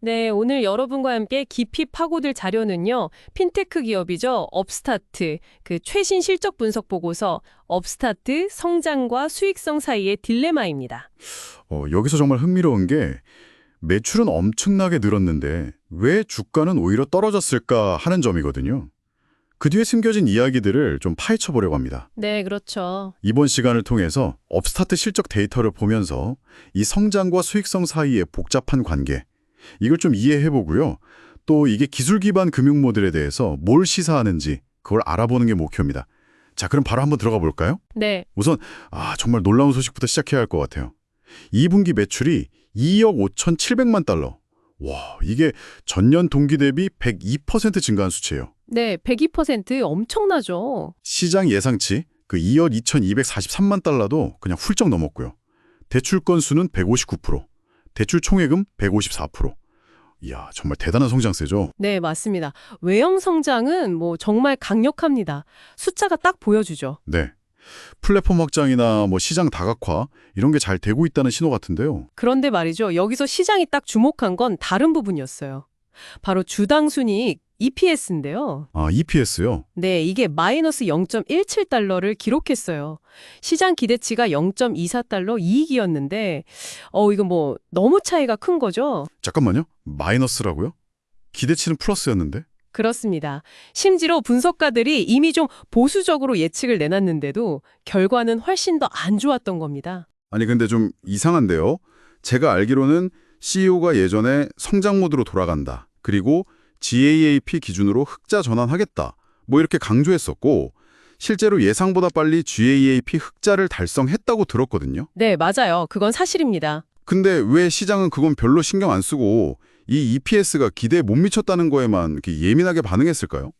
네, 오늘 여러분과 함께 깊이 파고들 자료는요, 핀테크 기업이죠. 업스타트, 그 최신 실적 분석 보고서, 업스타트 성장과 수익성 사이의 딜레마입니다. 여기서 정말 흥미로운 게 매출은 엄청나게 늘었는데 왜 주가는 오히려 떨어졌을까 하는 점이거든요. 그 뒤에 숨겨진 이야기들을 좀 파헤쳐 보려고 합니다. 네, 그렇죠. 이번 시간을 통해서 업스타트 실적 데이터를 보면서 이 성장과 수익성 사이의 복잡한 관계, 이걸 좀 이해해 보고요. 또 이게 기술 기반 금융 모델에 대해서 뭘 시사하는지 그걸 알아보는 게 목표입니다. 자, 그럼 바로 한번 들어가 볼까요? 네, 우선 정말 놀라운 소식부터 시작해야 할 것 같아요. 2분기 매출이 2억 5,700만 달러. 와, 이게 전년 동기 대비 102% 증가한 수치예요. 네, 102% 엄청나죠. 시장 예상치 그 2억 2,243만 달러도 그냥 훌쩍 넘었고요. 대출 건수는 159%, 대출 총액은 154%. 이야, 정말 대단한 성장세죠. 네, 맞습니다. 외형 성장은 뭐 정말 강력합니다. 숫자가 딱 보여주죠. 네. 플랫폼 확장이나 시장 다각화 이런 게 잘 되고 있다는 신호 같은데요. 그런데 말이죠. 여기서 시장이 딱 주목한 건 다른 부분이었어요. 바로 주당 순이익 EPS인데요. EPS요? 네, 이게 마이너스 0.17달러를 기록했어요. 시장 기대치가 0.24달러 이익이었는데, 이거 너무 차이가 큰 거죠? 잠깐만요. 마이너스라고요? 기대치는 플러스였는데? 그렇습니다. 심지어 분석가들이 이미 좀 보수적으로 예측을 내놨는데도 결과는 훨씬 더 안 좋았던 겁니다. 아니 근데 좀 이상한데요. 제가 알기로는 CEO가 예전에 성장 모드로 돌아간다. 그리고 GAAP 기준으로 흑자 전환하겠다. 이렇게 강조했었고 실제로 예상보다 빨리 GAAP 흑자를 달성했다고 들었거든요. 네, 맞아요. 그건 사실입니다. 근데 왜 시장은 그건 별로 신경 안 쓰고 이 EPS가 기대에 못 미쳤다는 거에만 이렇게 예민하게 반응했을까요?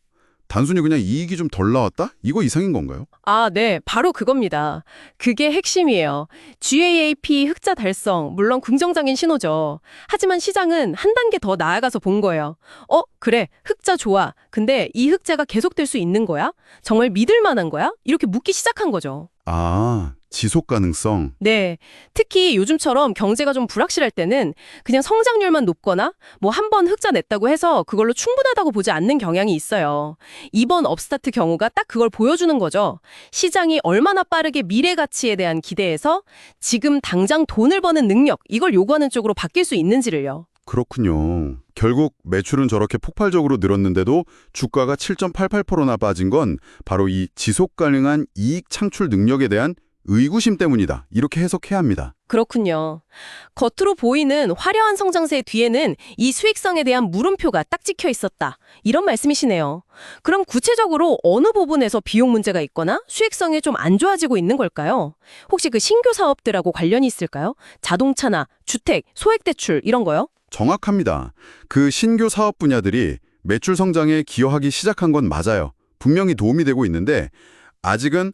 단순히 그냥 이익이 좀 덜 나왔다? 이거 이상인 건가요? 네, 바로 그겁니다. 그게 핵심이에요. GAAP 흑자 달성, 물론 긍정적인 신호죠. 하지만 시장은 한 단계 더 나아가서 본 거예요. 그래, 흑자 좋아. 근데 이 흑자가 계속될 수 있는 거야? 정말 믿을 만한 거야? 이렇게 묻기 시작한 거죠. 지속 가능성. 네, 특히 요즘처럼 경제가 좀 불확실할 때는 그냥 성장률만 높거나 한 번 흑자 냈다고 해서 그걸로 충분하다고 보지 않는 경향이 있어요. 이번 업스타트 경우가 딱 그걸 보여주는 거죠. 시장이 얼마나 빠르게 미래 가치에 대한 기대에서 지금 당장 돈을 버는 능력, 이걸 요구하는 쪽으로 바뀔 수 있는지를요. 그렇군요. 결국 매출은 저렇게 폭발적으로 늘었는데도 주가가 7.88%나 빠진 건 바로 이 지속 가능한 이익 창출 능력에 대한 의구심 때문이다. 이렇게 해석해야 합니다. 그렇군요. 겉으로 보이는 화려한 성장세 뒤에는 이 수익성에 대한 물음표가 딱 찍혀 있었다. 이런 말씀이시네요. 그럼 구체적으로 어느 부분에서 비용 문제가 있거나 수익성이 좀 안 좋아지고 있는 걸까요? 혹시 그 신규 사업들하고 관련이 있을까요? 자동차나 주택, 소액대출 이런 거요? 정확합니다. 그 신규 사업 분야들이 매출 성장에 기여하기 시작한 건 맞아요. 분명히 도움이 되고 있는데 아직은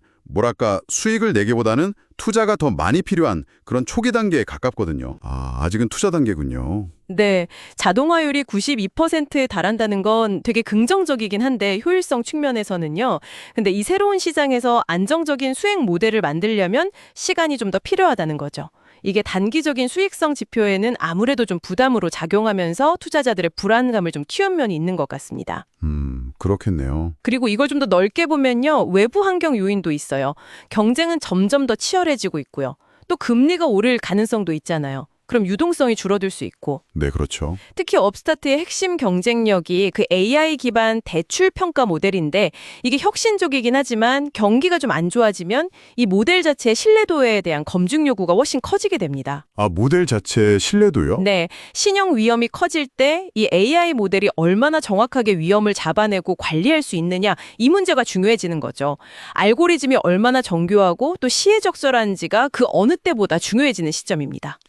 수익을 내기보다는 투자가 더 많이 필요한 그런 초기 단계에 가깝거든요. 아직은 투자 단계군요. 네, 자동화율이 92%에 달한다는 건 되게 긍정적이긴 한데 효율성 측면에서는요. 근데 이 새로운 시장에서 안정적인 수익 모델을 만들려면 시간이 좀 더 필요하다는 거죠. 이게 단기적인 수익성 지표에는 아무래도 좀 부담으로 작용하면서 투자자들의 불안감을 좀 키운 면이 있는 것 같습니다. 그렇겠네요. 그리고 이걸 좀 더 넓게 보면요. 외부 환경 요인도 있어요. 경쟁은 점점 더 치열해지고 있고요. 또 금리가 오를 가능성도 있잖아요. 그럼 유동성이 줄어들 수 있고. 네, 그렇죠. 특히 업스타트의 핵심 경쟁력이 그 AI 기반 대출 평가 모델인데 이게 혁신적이긴 하지만 경기가 좀 안 좋아지면 이 모델 자체의 신뢰도에 대한 검증 요구가 훨씬 커지게 됩니다. 모델 자체의 신뢰도요? 네, 신형 위험이 커질 때 이 AI 모델이 얼마나 정확하게 위험을 잡아내고 관리할 수 있느냐 이 문제가 중요해지는 거죠. 알고리즘이 얼마나 정교하고 또 시의적절한지가 그 어느 때보다 중요해지는 시점입니다.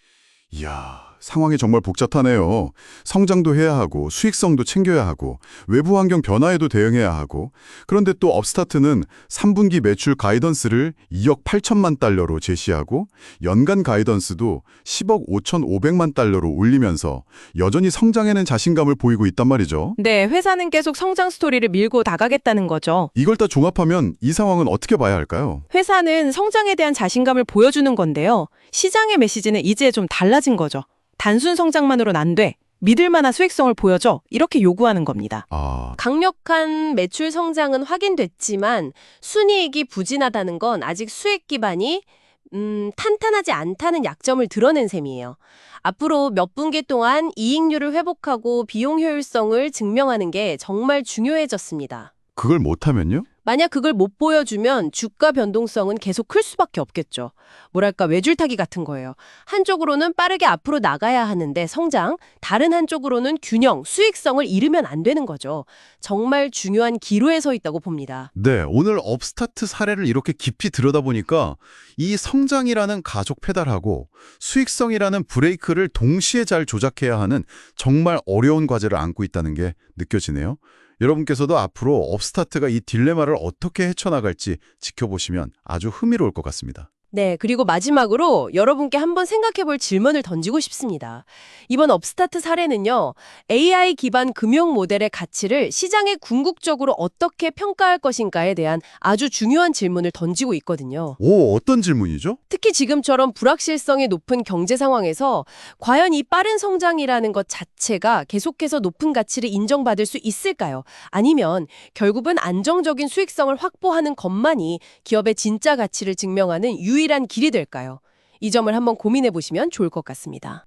이야, 상황이 정말 복잡하네요. 성장도 해야 하고 수익성도 챙겨야 하고 외부 환경 변화에도 대응해야 하고 그런데 또 업스타트는 3분기 매출 가이던스를 2억 8천만 달러로 제시하고 연간 가이던스도 10억 5,500만 달러로 올리면서 여전히 성장에는 자신감을 보이고 있단 말이죠. 네, 회사는 계속 성장 스토리를 밀고 나가겠다는 거죠. 이걸 다 종합하면 이 상황은 어떻게 봐야 할까요? 회사는 성장에 대한 자신감을 보여주는 건데요. 시장의 메시지는 이제 좀 달라진 거죠. 단순 성장만으로는 안 돼. 믿을 만한 수익성을 보여줘. 이렇게 요구하는 겁니다. 아, 강력한 매출 성장은 확인됐지만 순이익이 부진하다는 건 아직 수익 기반이 탄탄하지 않다는 약점을 드러낸 셈이에요. 앞으로 몇 분기 동안 이익률을 회복하고 비용 효율성을 증명하는 게 정말 중요해졌습니다. 그걸 못하면요? 만약 그걸 못 보여주면 주가 변동성은 계속 클 수밖에 없겠죠. 뭐랄까 외줄타기 같은 거예요. 한쪽으로는 빠르게 앞으로 나가야 하는데 성장, 다른 한쪽으로는 균형, 수익성을 잃으면 안 되는 거죠. 정말 중요한 기로에 서 있다고 봅니다. 네, 오늘 업스타트 사례를 이렇게 깊이 들여다보니까 이 성장이라는 가속 페달하고 수익성이라는 브레이크를 동시에 잘 조작해야 하는 정말 어려운 과제를 안고 있다는 게 느껴지네요. 여러분께서도 앞으로 업스타트가 이 딜레마를 어떻게 헤쳐나갈지 지켜보시면 아주 흥미로울 것 같습니다. 네, 그리고 마지막으로 여러분께 한번 생각해 볼 질문을 던지고 싶습니다. 이번 업스타트 사례는요, AI 기반 금융 모델의 가치를 시장에 궁극적으로 어떻게 평가할 것인가에 대한 아주 중요한 질문을 던지고 있거든요. 오, 어떤 질문이죠? 특히 지금처럼 불확실성이 높은 경제 상황에서 과연 이 빠른 성장이라는 것 자체가 계속해서 높은 가치를 인정받을 수 있을까요? 아니면 결국은 안정적인 수익성을 확보하는 것만이 기업의 진짜 가치를 증명하는 유일한 길이 될까요? 이 점을 한번 고민해 보시면 좋을 것 같습니다.